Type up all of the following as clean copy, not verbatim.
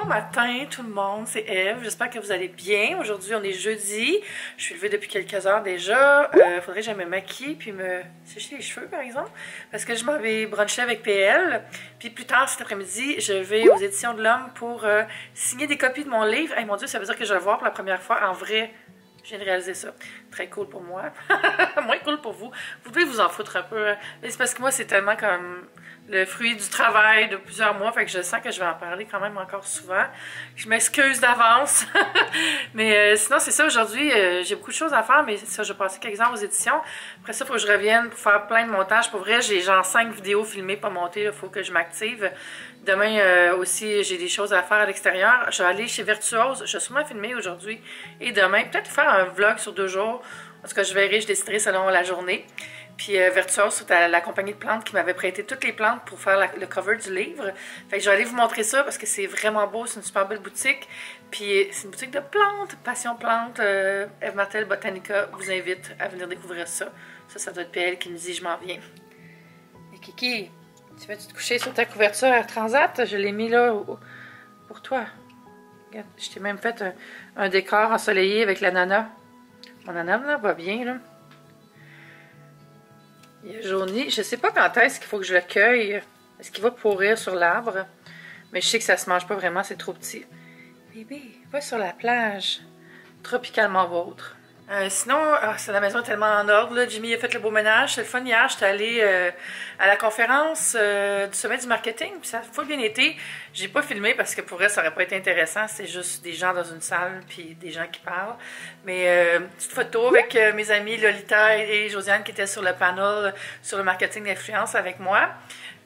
Bon matin tout le monde, c'est Eve, j'espère que vous allez bien. Aujourd'hui on est jeudi, je suis levée depuis quelques heures déjà. Faudrait que j'aille me maquiller puis me sécher les cheveux par exemple, parce que je m'en vais bruncher avec PL. Puis plus tard cet après-midi, je vais aux Éditions de l'Homme pour signer des copies de mon livre. Hey mon Dieu, ça veut dire que je vais le voir pour la première fois en vrai. Je viens de réaliser ça. Très cool pour moi. Moins cool pour vous. Vous pouvez vous en foutre un peu. Mais c'est parce que moi, c'est tellement comme le fruit du travail de plusieurs mois. Fait que je sens que je vais en parler quand même encore souvent. Je m'excuse d'avance. Mais sinon, c'est ça. Aujourd'hui, j'ai beaucoup de choses à faire. Mais ça, je vais passer quelques heures aux éditions. Après ça, il faut que je revienne pour faire plein de montages. Pour vrai, j'ai genre 5 vidéos filmées, pas montées. Il faut que je m'active. Demain aussi, j'ai des choses à faire à l'extérieur. Je vais aller chez Virtuose. Je vais sûrement filmer aujourd'hui et demain. Peut-être faire un vlog sur 2 jours. En tout cas, je verrai, je déciderai selon la journée. Puis Virtuose, c'est la compagnie de plantes qui m'avait prêté toutes les plantes pour faire le cover du livre. Fait que je vais aller vous montrer ça parce que c'est vraiment beau. C'est une super belle boutique. Puis c'est une boutique de plantes, Passion Plantes. Eve Martel Botanica vous invite à venir découvrir ça. Ça doit être PL qui me dit « Je m'en viens ». Et Kiki, tu vas-tu te coucher sur ta couverture Air Transat? Je l'ai mis là pour toi. Regarde, je t'ai même fait un décor ensoleillé avec l'ananas. Mon ananas là, va bien, là. Il est jauni. Je sais pas quand est-ce qu'il faut que je le cueille. Est-ce qu'il va pourrir sur l'arbre? Mais je sais que ça se mange pas vraiment, c'est trop petit. Bébé, va sur la plage. Tropicalement vôtre. Sinon, la maison est tellement en ordre. Là. Jimmy a fait le beau ménage. C'est le fun hier. J'étais allée à la conférence du sommet du marketing. Puis ça a full bien été. J'ai pas filmé parce que pour vrai, ça aurait pas été intéressant. C'est juste des gens dans une salle puis des gens qui parlent. Mais petite photo avec mes amis Lolita et Josiane qui étaient sur le panel sur le marketing d'influence avec moi.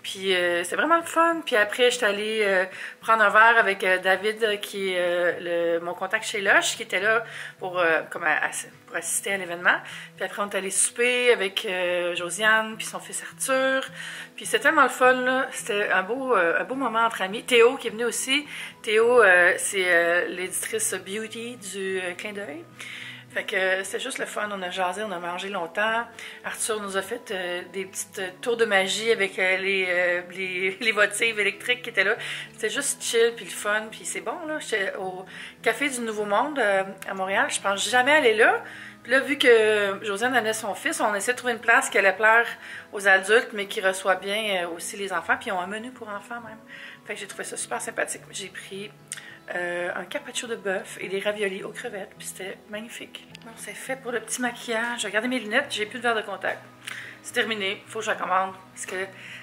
Puis c'est vraiment le fun. Puis après, j'étais allée prendre un verre avec David, qui est mon contact chez Lush, qui était là pour assister à l'événement. Puis après, on est allé souper avec Josiane, puis son fils Arthur. Puis c'était tellement le fun, là. C'était un beau moment entre amis. Théo qui est venu aussi. Théo, c'est l'éditrice beauty du Clin d'œil. Fait que c'était juste le fun, on a jasé, on a mangé longtemps. Arthur nous a fait des petites tours de magie avec les votives électriques qui étaient là. C'était juste chill puis le fun, puis c'est bon là. J'étais au Café du Nouveau Monde à Montréal, je pense jamais aller là. Puis là, vu que Josiane amenait son fils, on essaie de trouver une place qui allait plaire aux adultes, mais qui reçoit bien aussi les enfants. Puis ils ont un menu pour enfants même. Fait que j'ai trouvé ça super sympathique. J'ai pris un carpaccio de bœuf et des raviolis aux crevettes, puis c'était magnifique. Bon, c'est fait pour le petit maquillage. J'ai regardé mes lunettes, j'ai plus de verre de contact. C'est terminé, il faut que je la commande, parce que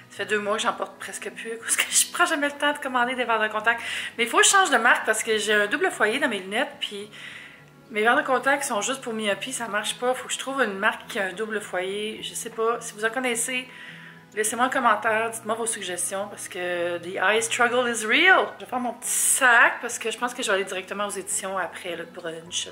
ça fait 2 mois que j'en porte presque plus, parce que je prends jamais le temps de commander des verres de contact. Mais il faut que je change de marque, parce que j'ai un double foyer dans mes lunettes, puis mes verres de contact sont juste pour myopie, ça marche pas. Il faut que je trouve une marque qui a un double foyer, je sais pas. Si vous en connaissez, laissez-moi un commentaire, dites-moi vos suggestions parce que the eye struggle is real. Je vais faire mon petit sac parce que je pense que je vais aller directement aux éditions après le brunch.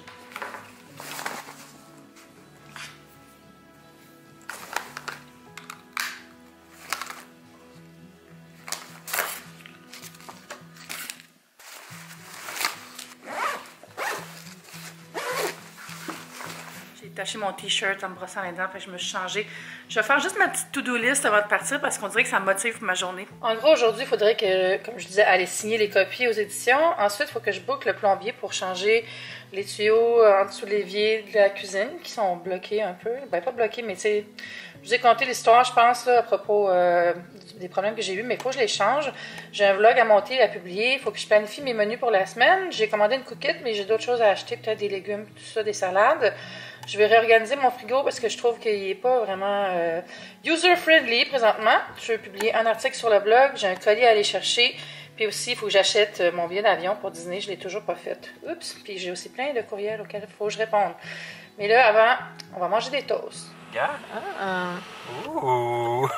J'ai taché mon t-shirt en me brossant les dents, fait que je me suis changée. Je vais faire juste ma petite to-do list avant de partir parce qu'on dirait que ça me motive pour ma journée. En gros, aujourd'hui, il faudrait que, comme je disais, aller signer les copies aux éditions. Ensuite, il faut que je book le plombier pour changer les tuyaux en dessous de l'évier de la cuisine qui sont bloqués un peu. Ben, pas bloqués, mais tu sais, je vous ai conté l'histoire, je pense, là, à propos des problèmes que j'ai eus, mais il faut que je les change. J'ai un vlog à monter et à publier. Il faut que je planifie mes menus pour la semaine. J'ai commandé une cookit, mais j'ai d'autres choses à acheter, peut-être des légumes, tout ça, des salades. Je vais réorganiser mon frigo parce que je trouve qu'il n'est pas vraiment user-friendly présentement. Je vais publier un article sur le blog. J'ai un colis à aller chercher. Puis aussi, il faut que j'achète mon billet d'avion pour Disney. Je ne l'ai toujours pas fait. Oups! Puis j'ai aussi plein de courriels auxquels il faut que je réponde. Mais là, avant, on va manger des toasts. Yeah. Ouh!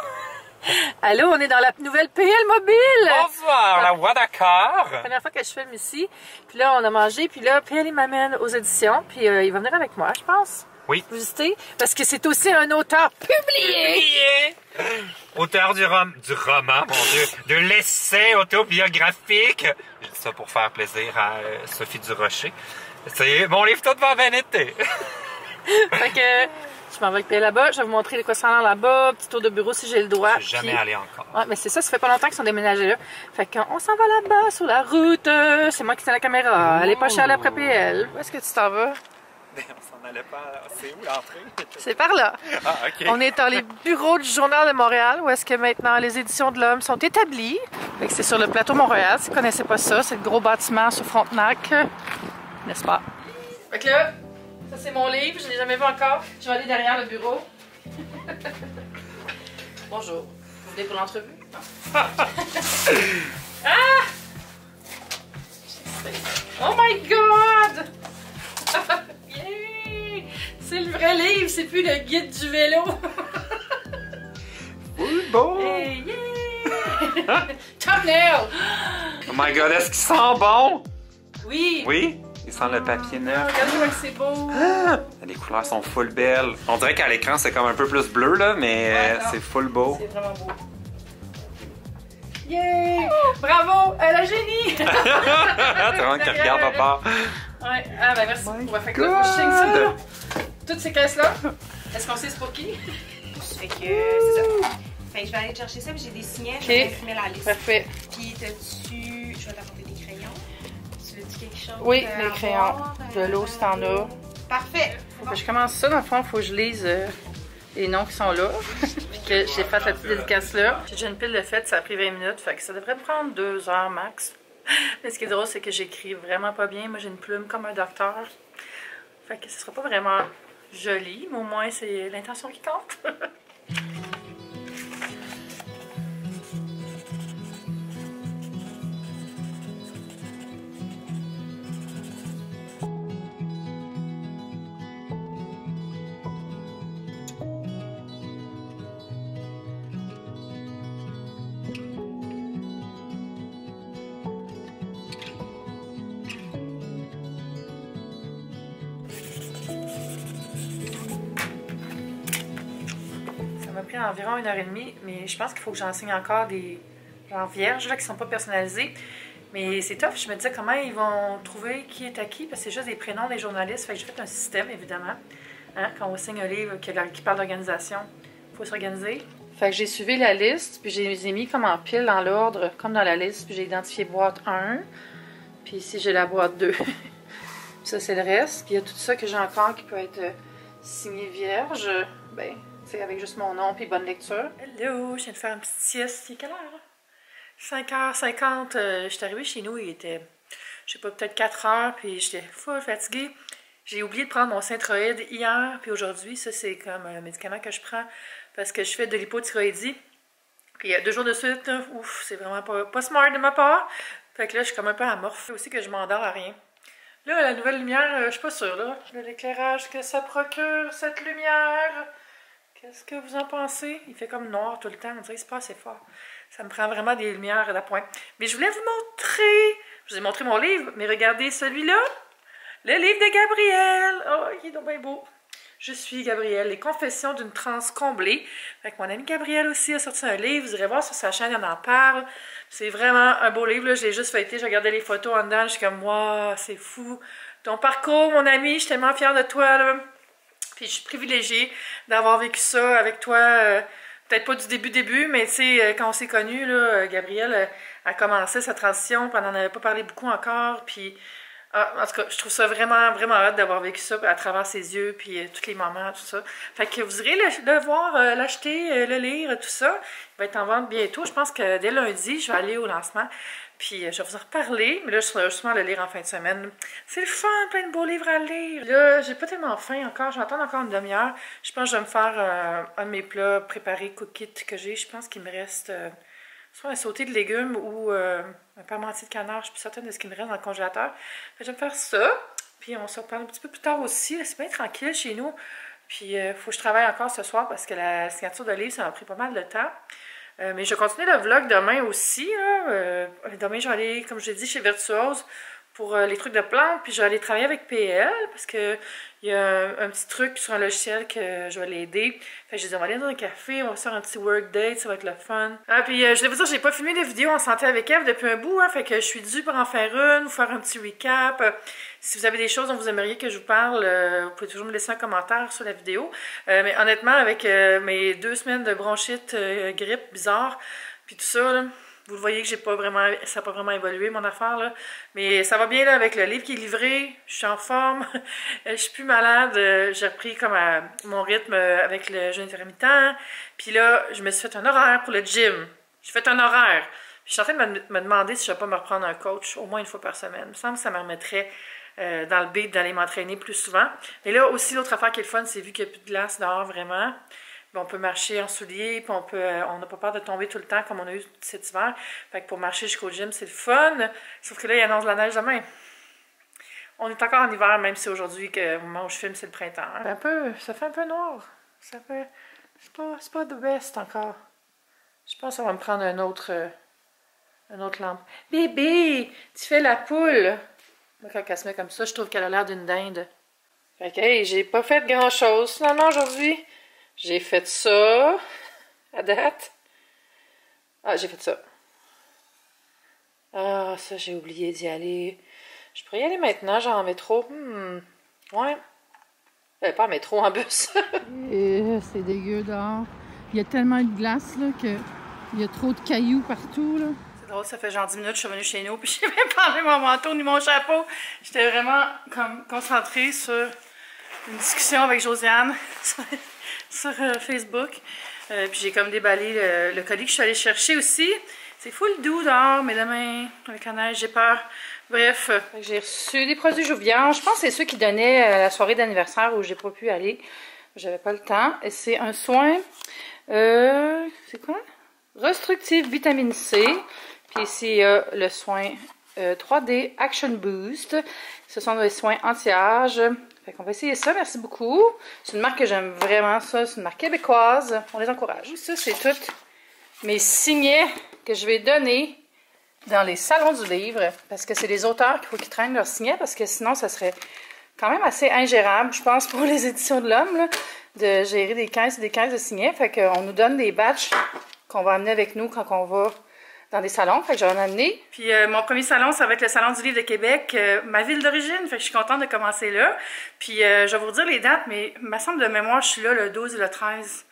Allô, on est dans la nouvelle PL Mobile! Bonsoir, la voix d'accord! C'est la première fois que je filme ici. Puis là, on a mangé. Puis là, PL, il m'amène aux éditions. Puis il va venir avec moi, je pense. Oui. Visiter. Parce que c'est aussi un auteur publié! Auteur du roman, mon Dieu, de l'essai autobiographique. Je dis ça pour faire plaisir à Sophie Durocher. C'est mon livre tout devant vanité. Fait que Je m'en vais avec là-bas. Je vais vous montrer de quoi ça a l'air là-bas. Petit tour de bureau si j'ai le droit. Je suis jamais allé encore. Ouais, mais c'est ça fait pas longtemps qu'ils sont déménagés là. Fait qu'on s'en va là-bas sur la route. C'est moi qui tiens la caméra. Elle est pas chère la PL. Où est-ce que tu t'en vas? On s'en allait pas. C'est où l'entrée? C'est par là. Ah, ok. On est dans les bureaux du Journal de Montréal, où est-ce que maintenant les éditions de l'Homme sont établies. C'est sur le plateau Montréal, si vous ne connaissez pas ça, c'est le gros bâtiment sur Frontenac, n'est-ce pas? Fait que là, ça c'est mon livre, je ne l'ai jamais vu encore. Je vais aller derrière le bureau. Bonjour. Vous venez pour l'entrevue? Ah! Oh my God! Yeah! C'est le vrai livre, c'est plus le guide du vélo. Oui, bon! Hey, yeah! Thumbnail! Oh my God, est-ce qu'il sent bon? Oui! Oui? Il sent le papier neuf. Regardez-moi que c'est beau! Ah! Les couleurs sont full belles. On dirait qu'à l'écran, c'est comme un peu plus bleu, là, mais Ouais, c'est full beau. C'est vraiment beau. Yeah! Bravo! La génie! T'es vraiment qui regarde à part. Ouais, ah ben merci beaucoup. Fait que là, God! faut que je signe ça, là. Toutes ces caisses-là. Est-ce qu'on sait c'est pour qui? Fait que c'est ça. Fait que je vais aller te chercher ça, puis j'ai des signets, je vais imprimer la liste. Parfait. Puis t'as-tu. Je vais t'apporter des crayons. Tu veux-tu quelque chose? Oui, à les crayons. avoir? De l'eau, si t'en as. Parfait. Faut que je commence ça, dans le fond, il faut que je lise les noms qui sont là. Puis que j'ai fait la petite dédicace-là. J'ai déjà une pile de fête, ça a pris 20 minutes, fait que ça devrait me prendre 2 heures max. Mais ce qui est drôle, c'est que j'écris vraiment pas bien. Moi, j'ai une plume comme un docteur. Fait que ce sera pas vraiment joli, mais au moins, c'est l'intention qui compte. Ça m'a pris environ 1h30, mais je pense qu'il faut que j'enseigne encore des genre vierges là, qui sont pas personnalisées. Mais c'est tough, je me disais comment ils vont trouver qui est à qui, parce que c'est juste des prénoms des journalistes. Fait que j'ai fait un système, évidemment. Hein, quand on signe un livre qui parle d'organisation, il faut s'organiser. Fait que j'ai suivi la liste, puis je les ai mis comme en pile dans l'ordre, comme dans la liste, puis j'ai identifié boîte 1. Puis ici, j'ai la boîte 2. Ça, c'est le reste. Puis il y a tout ça que j'ai encore qui peut être signé vierge. Ben, c'est avec juste mon nom puis bonne lecture. Hello, je viens de faire une petite sieste. Il est quelle heure? 5h50. Je suis arrivée chez nous, il était, je sais pas, peut-être 4h, puis j'étais full fatiguée. J'ai oublié de prendre mon Synthroid hier, puis aujourd'hui, ça c'est comme un médicament que je prends parce que je fais de l'hypothyroïdie. Puis 2 jours de suite, là, ouf, c'est vraiment pas smart de ma part. Fait que là, je suis comme un peu amorphe. Aussi que je m'endors à rien. Là, la nouvelle lumière, je suis pas sûre, là. L'éclairage que ça procure, cette lumière. Qu'est-ce que vous en pensez? Il fait comme noir tout le temps, on dirait que c'est pas assez fort. Ça me prend vraiment des lumières d'appoint. Mais je voulais vous montrer. Je vous ai montré mon livre, mais regardez celui-là. Le livre de Gabrielle. Oh, il est donc bien beau. Je suis Gabrielle, les confessions d'une transe comblée. Fait que mon amie Gabrielle aussi a sorti un livre. Vous irez voir sur sa chaîne, elle en parle. C'est vraiment un beau livre. Là. Je l'ai juste feuilleté, j'ai regardé les photos en dedans. Je suis comme, wow, c'est fou. Ton parcours, mon ami, je suis tellement fière de toi. Là. Puis je suis privilégiée d'avoir vécu ça avec toi. Peut-être pas du début, mais tu sais, quand on s'est connus, là, Gabrielle a commencé sa transition, puis on n'en avait pas parlé beaucoup encore. Puis, en tout cas, je trouve ça vraiment, vraiment hâte d'avoir vécu ça à travers ses yeux, puis tous les moments, tout ça. Fait que vous irez le voir, l'acheter, le lire, tout ça. Il va être en vente bientôt. Je pense que dès lundi, je vais aller au lancement. Puis je vais vous en reparler, mais là, je vais justement le lire en fin de semaine. C'est le fun, plein de beaux livres à lire. Là, j'ai pas tellement faim encore, je vais attendre encore une demi-heure. Je pense que je vais me faire un de mes plats préparés, cook it que j'ai. Je pense qu'il me reste soit un sauté de légumes ou un parmentier de canard. Je suis plus certaine de ce qu'il me reste dans le congélateur. Fait que je vais me faire ça, puis on se reparle un petit peu plus tard aussi. C'est bien tranquille chez nous. Puis il faut que je travaille encore ce soir parce que la signature de livre, ça m'a pris pas mal de temps. Mais je vais continuer le vlog demain aussi. Là. Demain, je vais aller, comme je l'ai dit, chez Virtuose pour les trucs de plantes, puis je vais aller travailler avec PL parce que il y a un petit truc sur un logiciel que je vais l'aider. Fait que je dis, on va aller dans un café, on va faire un petit work date, ça va être le fun. Ah, puis je voulais vous dire, j'ai pas filmé de vidéo en santé avec Eve depuis un bout, hein, fait que je suis due pour en faire une, vous faire un petit recap. Si vous avez des choses dont vous aimeriez que je vous parle, vous pouvez toujours me laisser un commentaire sur la vidéo. Mais honnêtement, avec mes 2 semaines de bronchite, grippe bizarre, puis tout ça, là, vous le voyez que ça n'a pas vraiment évolué mon affaire, là. Mais ça va bien là avec le livre qui est livré, je suis en forme, je suis plus malade, j'ai repris comme mon rythme avec le jeûne intermittent. Puis là, je me suis fait un horaire pour le gym. J'ai fait un horaire. Puis je suis en train de me demander si je ne vais pas me reprendre un coach au moins une fois par semaine. Il me semble que ça me remettrait dans le beat d'aller m'entraîner plus souvent. Et là aussi, l'autre affaire qui est le fun, c'est vu qu'il n'y a plus de glace dehors vraiment. On peut marcher en souliers, puis on n'a pas peur de tomber tout le temps comme on a eu cet hiver. Fait que pour marcher jusqu'au gym, c'est le fun. Sauf que là, il annonce la neige demain. On est encore en hiver, même si aujourd'hui, au moment où je filme, c'est le printemps. Hein. Ça fait un peu noir. C'est pas the best encore. Je pense que ça va me prendre une autre lampe. Bébé, tu fais la poule. Moi, quand elle se met comme ça, je trouve qu'elle a l'air d'une dinde. Fait que, hey, j'ai pas fait grand-chose finalement aujourd'hui. J'ai fait ça, à date. Ah, j'ai fait ça. Ah, ça, j'ai oublié d'y aller. Je pourrais y aller maintenant, genre en métro. Ouais. Pas en métro, en bus. C'est dégueu dehors. Il y a tellement de glace, là, qu'il y a trop de cailloux partout, là. C'est drôle, ça fait genre 10 minutes que je suis revenue chez nous, puis j'ai même pas enlevé mon manteau ni mon chapeau. J'étais vraiment, comme, concentrée sur une discussion avec Josiane sur Facebook. Puis j'ai comme déballé le colis que je suis allée chercher aussi. C'est full doux dehors, mais demain, avec la neige, j'ai peur. Bref, j'ai reçu des produits Jouvian. Je pense que c'est ceux qui donnaient à la soirée d'anniversaire où j'ai pas pu aller. J'avais pas le temps. Et c'est un soin, c'est quoi? Restructive vitamine C. Puis ici, il y a le soin 3D Action Boost. Ce sont des soins anti-âge. Fait qu'on va essayer ça, merci beaucoup. C'est une marque que j'aime vraiment, ça. C'est une marque québécoise. On les encourage. Ça, c'est toutes mes signets que je vais donner dans les salons du livre. Parce que c'est les auteurs qu'il faut qu'ils traînent leurs signets. Parce que sinon, ça serait quand même assez ingérable, je pense, pour les éditions de l'Homme, là, de gérer des caisses et des caisses de signets. Fait qu'on nous donne des batchs qu'on va amener avec nous quand on va dans des salons, fait que je vais en amener. Puis mon premier salon, ça va être le Salon du livre de Québec, ma ville d'origine, fait que je suis contente de commencer là. Puis je vais vous redire les dates, mais il me semble de mémoire, je suis là le 12 et le 13,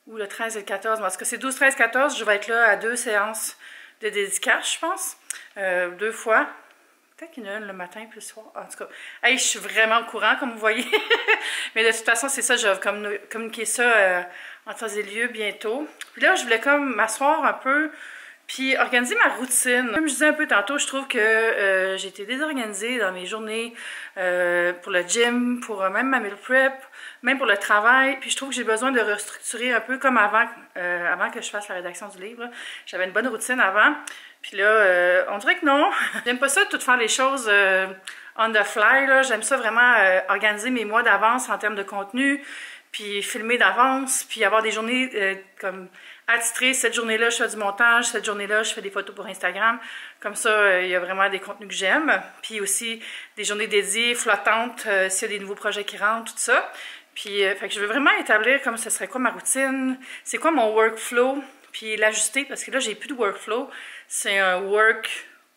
ou le 13 et le 14, parce que c'est 12, 13, 14, je vais être là à 2 séances de dédicace, je pense, 2 fois. Peut-être qu'il y en a une le matin puis le soir. En tout cas, hey, je suis vraiment au courant, comme vous voyez. Mais de toute façon, c'est ça, je vais communiquer ça en temps et lieu bientôt. Puis là, je voulais comme m'asseoir un peu, puis organiser ma routine. Comme je disais un peu tantôt, je trouve que j'ai été désorganisée dans mes journées pour le gym, pour même ma meal prep, même pour le travail. Puis je trouve que j'ai besoin de restructurer un peu comme avant que je fasse la rédaction du livre. J'avais une bonne routine avant. Puis là, on dirait que non. J'aime pas ça de tout faire les choses on the fly. J'aime ça vraiment organiser mes mois d'avance en termes de contenu, puis filmer d'avance, puis avoir des journées comme attitrées. Cette journée-là, je fais du montage. Cette journée-là, je fais des photos pour Instagram. Comme ça, il y a vraiment des contenus que j'aime. Puis aussi des journées dédiées, flottantes, s'il y a des nouveaux projets qui rentrent, tout ça. Puis fait que je veux vraiment établir comme ce serait quoi ma routine, c'est quoi mon workflow, puis l'ajuster, parce que là, j'ai plus de workflow. C'est un work...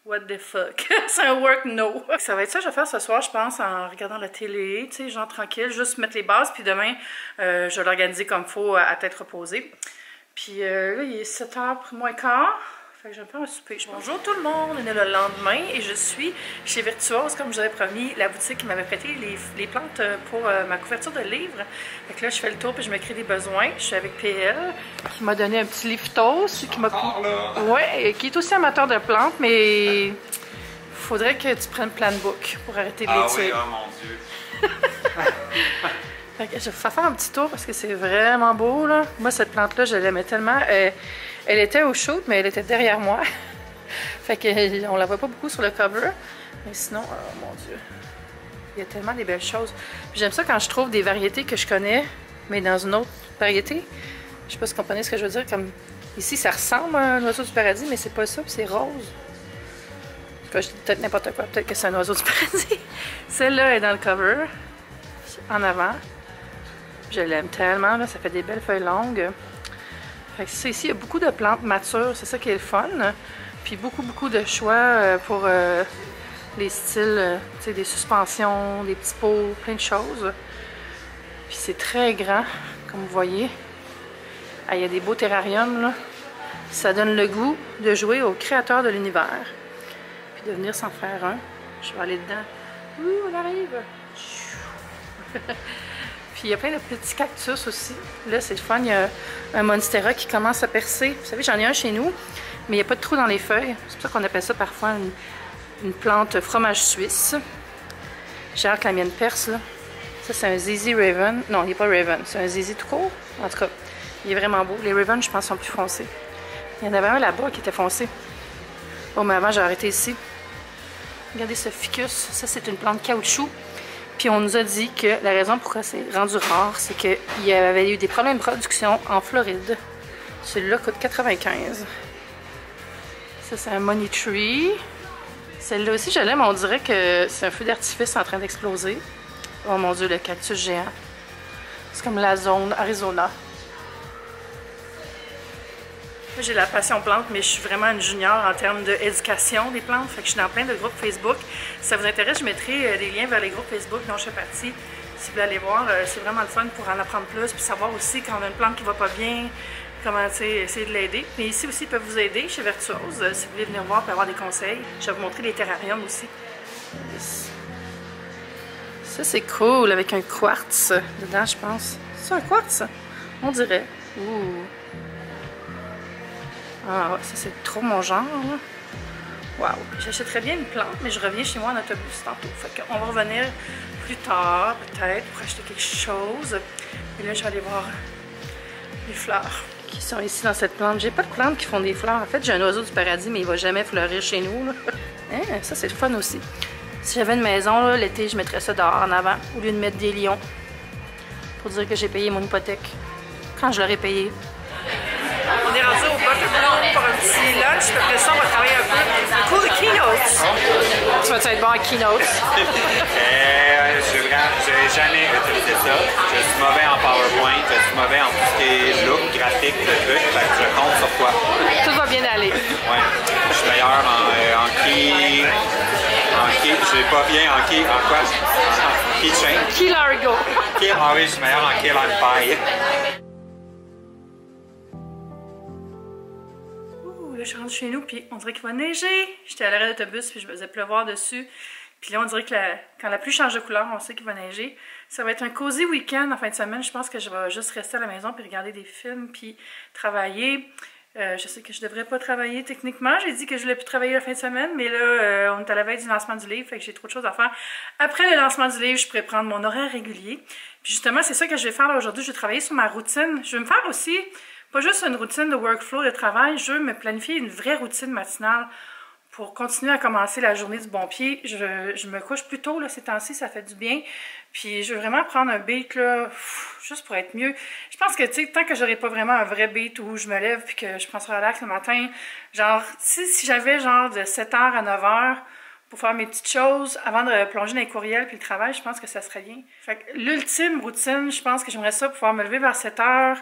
What the fuck? C'est un work no. Ça va être ça que je vais faire ce soir, je pense, en regardant la télé, tu sais, genre tranquille, juste mettre les bases, puis demain, je vais l'organiser comme il faut, à tête reposée. Puis là, il est 7h moins quart. Fait que je vais me faire un souper. Bonjour tout le monde, on est le lendemain et je suis chez Virtuose, comme je vous avais promis, la boutique qui m'avait prêté les plantes pour ma couverture de livre. Fait que là, je fais le tour puis je me crée des besoins. Je suis avec PL, qui m'a donné un petit liftos, qui m'a... Ouais, qui est aussi amateur de plantes, mais il faudrait que tu prennes Planbook pour arrêter de les tuer. Ah oui, oh mon Dieu. Fait que je vais faire un petit tour parce que c'est vraiment beau, là. Moi, cette plante-là, je l'aimais tellement. Elle était au shoot, mais elle était derrière moi. Fait que on la voit pas beaucoup sur le cover. Mais sinon, oh mon Dieu. Il y a tellement des belles choses. J'aime ça quand je trouve des variétés que je connais, mais dans une autre variété. Je sais pas si vous comprenez ce que je veux dire. Comme ici, ça ressemble à un oiseau du paradis, mais c'est pas ça, puis c'est rose. cas, je dis peut-être n'importe quoi. Peut-être que c'est un oiseau du paradis. Celle-là est dans le cover, en avant. Je l'aime tellement, là. Ça fait des belles feuilles longues. Fait que c'est ici, il y a beaucoup de plantes matures. C'est ça qui est le fun. Puis beaucoup de choix pour les styles, tu sais, des suspensions, des petits pots, plein de choses. Puis c'est très grand, comme vous voyez. Ah, il y a des beaux terrariums, là. Ça donne le goût de jouer au créateur de l'univers. Puis de venir s'en faire un. Je vais aller dedans. Ouh, on arrive! Puis il y a plein de petits cactus aussi. Là, c'est le fun. Il y a un monstera qui commence à percer. Vous savez, j'en ai un chez nous, mais il n'y a pas de trou dans les feuilles. C'est pour ça qu'on appelle ça parfois une plante fromage suisse. J'ai hâte que la mienne perce, là. Ça, c'est un Zizi Raven. Non, il n'est pas Raven. C'est un Zizi tout court. En tout cas, il est vraiment beau. Les Raven, je pense, sont plus foncés. Il y en avait un là-bas qui était foncé. Oh, mais avant, j'ai arrêté ici. Regardez ce ficus. Ça, c'est une plante caoutchouc. Puis on nous a dit que la raison pourquoi c'est rendu rare, c'est qu'il y avait eu des problèmes de production en Floride. Celui-là coûte 95. Ça, c'est un money tree. Celle-là aussi, je l'aime. On dirait que c'est un feu d'artifice en train d'exploser. Oh mon Dieu, le cactus géant. C'est comme la zone Arizona. Moi, j'ai la passion plante, mais je suis vraiment une junior en termes d'éducation des plantes. Fait que je suis dans plein de groupes Facebook. Si ça vous intéresse, je mettrai des liens vers les groupes Facebook dont je fais partie. Si vous voulez aller voir, c'est vraiment le fun pour en apprendre plus, puis savoir aussi quand on a une plante qui va pas bien, comment essayer de l'aider. Mais ici aussi, ils peuvent vous aider chez Vertuose. Si vous voulez venir voir et avoir des conseils, je vais vous montrer les terrariums aussi. Ça, c'est cool, avec un quartz dedans, je pense. C'est un quartz? On dirait. Ouh. Ah ouais, ça c'est trop mon genre, là. Wow! J'achèterais bien une plante, mais je reviens chez moi en autobus tantôt. Fait qu'on va revenir plus tard, peut-être, pour acheter quelque chose. Et là, je vais aller voir les fleurs qui sont ici dans cette plante. J'ai pas de plantes qui font des fleurs. En fait, j'ai un oiseau du paradis, mais il va jamais fleurir chez nous, là. Hein? Ça, c'est le fun aussi. Si j'avais une maison, l'été, je mettrais ça dehors en avant, au lieu de mettre des lions. Pour dire que j'ai payé mon hypothèque. Quand je l'aurai payé. On est rendu au Butterblue pour un petit lunch. Après ça, on va travailler un peu. Un cours de keynote. Tu vas être bon en keynote? J'ai jamais utilisé ça. Je suis mauvais en PowerPoint, je suis mauvais en tout ce qui est look, graphique, le truc. Fait que je compte sur toi. Tout va bien aller. Ouais. Je suis meilleur en key. Je suis pas bien en key. En quoi? En keychain. Key Largo. Ah oui, je suis meilleur en key lime pie. Là, je rentre chez nous, puis on dirait qu'il va neiger. J'étais à l'arrêt d'autobus, puis je me faisais pleuvoir dessus. Puis là, on dirait que quand la pluie change de couleur, on sait qu'il va neiger. Ça va être un cozy week-end en fin de semaine. Je pense que je vais juste rester à la maison, puis regarder des films, puis travailler. Je sais que je devrais pas travailler techniquement. J'ai dit que je voulais plus travailler la fin de semaine, mais là, on est à la veille du lancement du livre, fait que j'ai trop de choses à faire. Après le lancement du livre, je pourrais prendre mon horaire régulier. Puis justement, c'est ça que je vais faire aujourd'hui. Je vais travailler sur ma routine. Je vais me faire aussi... pas juste une routine de workflow de travail, je veux me planifier une vraie routine matinale pour continuer à commencer la journée du bon pied. Je me couche plus tôt là, ces temps-ci, ça fait du bien. Puis je veux vraiment prendre un beat là, juste pour être mieux. Je pense que tu sais, tant que j'aurai pas vraiment un vrai beat où je me lève puis que je prends ça relax le matin, genre si j'avais genre de 7h à 9h pour faire mes petites choses avant de plonger dans les courriels puis le travail, je pense que ça serait bien. Fait que l'ultime routine, je pense que j'aimerais ça pouvoir me lever vers 7h.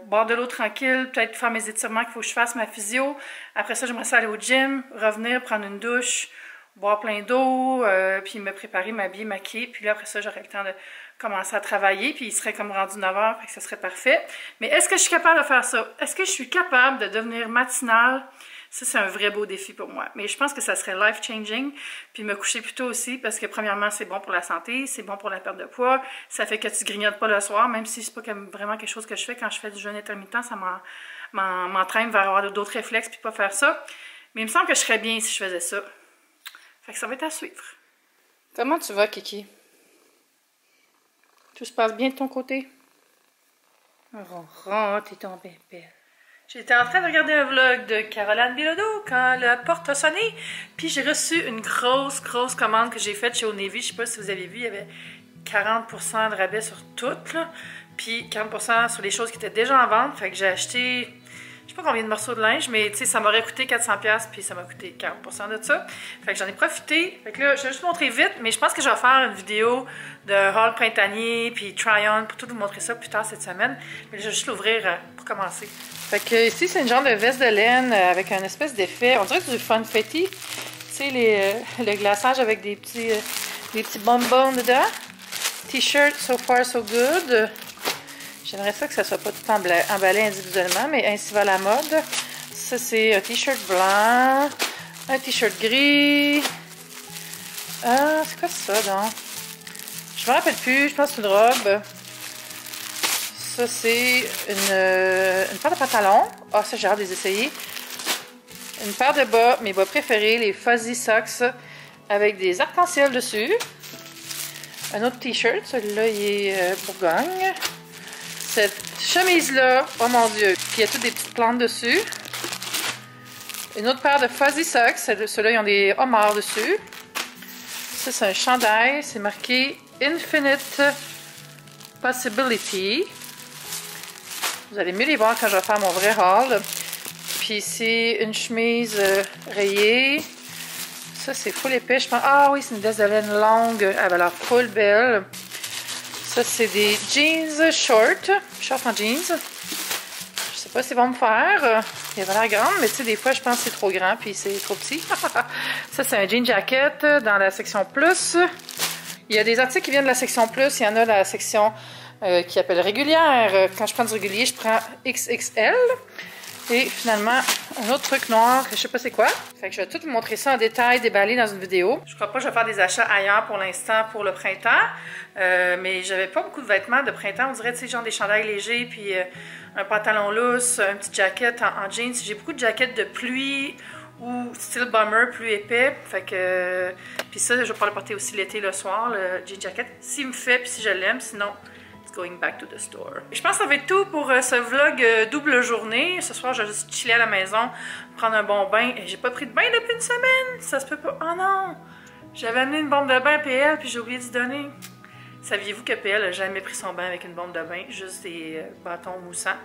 Boire de l'eau tranquille, peut-être faire mes étirements qu'il faut que je fasse, ma physio. Après ça, j'aimerais ça aller au gym, revenir, prendre une douche, boire plein d'eau, puis me préparer, m'habiller, maquiller. Puis là, après ça, j'aurais le temps de commencer à travailler, puis il serait comme rendu 9h, fait que ça serait parfait. Mais est-ce que je suis capable de faire ça? Est-ce que je suis capable de devenir matinale? Ça, c'est un vrai beau défi pour moi. Mais je pense que ça serait life-changing. Puis me coucher plus tôt aussi, parce que premièrement, c'est bon pour la santé, c'est bon pour la perte de poids. Ça fait que tu grignotes pas le soir, même si c'est pas vraiment quelque chose que je fais quand je fais du jeûne intermittent. Ça m'entraîne vers avoir d'autres réflexes puis pas faire ça. Mais il me semble que je serais bien si je faisais ça. Fait que ça va être à suivre. Comment tu vas, Kiki? Tout se passe bien de ton côté? Ronron, t'es tombée belle. J'étais en train de regarder un vlog de Caroline Bilodeau quand la porte a sonné. Puis j'ai reçu une grosse commande que j'ai faite chez Old Navy. Je sais pas si vous avez vu, il y avait 40% de rabais sur tout, là. Puis 40% sur les choses qui étaient déjà en vente. Fait que j'ai acheté je sais pas combien de morceaux de linge, mais tu sais, ça m'aurait coûté 400$, puis ça m'a coûté 40% de ça. Fait que j'en ai profité. Fait que là, je vais juste vous montrer vite, mais je pense que je vais faire une vidéo de haul printanier, puis try-on, pour tout vous montrer ça plus tard cette semaine. Mais je vais juste l'ouvrir pour commencer. Fait que ici, c'est une genre de veste de laine avec un espèce d'effet, on dirait du funfetti. Tu sais, le glaçage avec des petits bonbons dedans. T-shirt, so far so good. J'aimerais ça que ça soit pas tout emballé individuellement, mais ainsi va la mode. Ça, c'est un t-shirt blanc, un t-shirt gris. C'est quoi ça, donc? Je me rappelle plus, je pense que c'est une robe. Ça, c'est une paire de pantalons. Ah, ça, j'ai hâte de les essayer. Une paire de bas, mes bas préférés, les Fuzzy Socks, avec des arcs-en-ciel dessus. Un autre t-shirt, celui-là, il est Bourgogne. Cette chemise-là, oh mon Dieu, puis il y a toutes des petites plantes dessus. Une autre paire de Fuzzy Socks, ceux-là, ils ont des homards dessus. Ça, c'est un chandail, c'est marqué Infinite Possibility. Vous allez mieux les voir quand je vais faire mon vrai haul. Puis c'est une chemise rayée. Ça, c'est full épais, je pense. Ah oui, c'est une veste de laine longue. Elle a l'air full belle. Ça, c'est des jeans short en jeans. Je sais pas s'ils vont me faire. Il avait l'air grande, mais tu sais, des fois, je pense que c'est trop grand puis c'est trop petit. Ça, c'est un jean jacket dans la section plus. Il y a des articles qui viennent de la section plus. Il y en a dans la section qui appelle régulière. Quand je prends du régulier, je prends XXL. Et finalement, un autre truc noir, je sais pas c'est quoi. Fait que je vais tout vous montrer ça en détail, déballé dans une vidéo. Je crois pas que je vais faire des achats ailleurs pour l'instant pour le printemps. Mais j'avais pas beaucoup de vêtements de printemps. On dirait, tu sais, genre des chandails légers, puis un pantalon lousse, un petit jacket en jeans. J'ai beaucoup de jackets de pluie ou style bomber plus épais. Fait que... puis ça, je vais pouvoir le porter aussi l'été, le soir, le jean jacket. S'il me fait, puis si je l'aime, sinon... going back to the store. Je pense que ça va être tout pour ce vlog double journée. Ce soir, je vais juste chiller à la maison, prendre un bon bain. J'ai pas pris de bain depuis une semaine. Ça se peut pas. Oh non! J'avais amené une bombe de bain à PL puis j'ai oublié d'y donner. Saviez-vous que PL n'a jamais pris son bain avec une bombe de bain? Juste des bâtons moussants.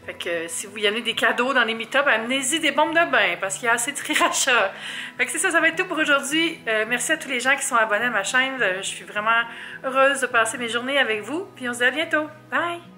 Fait que si vous y amenez des cadeaux dans les meet-up, amenez-y des bombes de bain parce qu'il y a assez de rachat. Fait que c'est ça, ça va être tout pour aujourd'hui. Merci à tous les gens qui sont abonnés à ma chaîne. Je suis vraiment heureuse de passer mes journées avec vous. Puis on se dit à bientôt. Bye!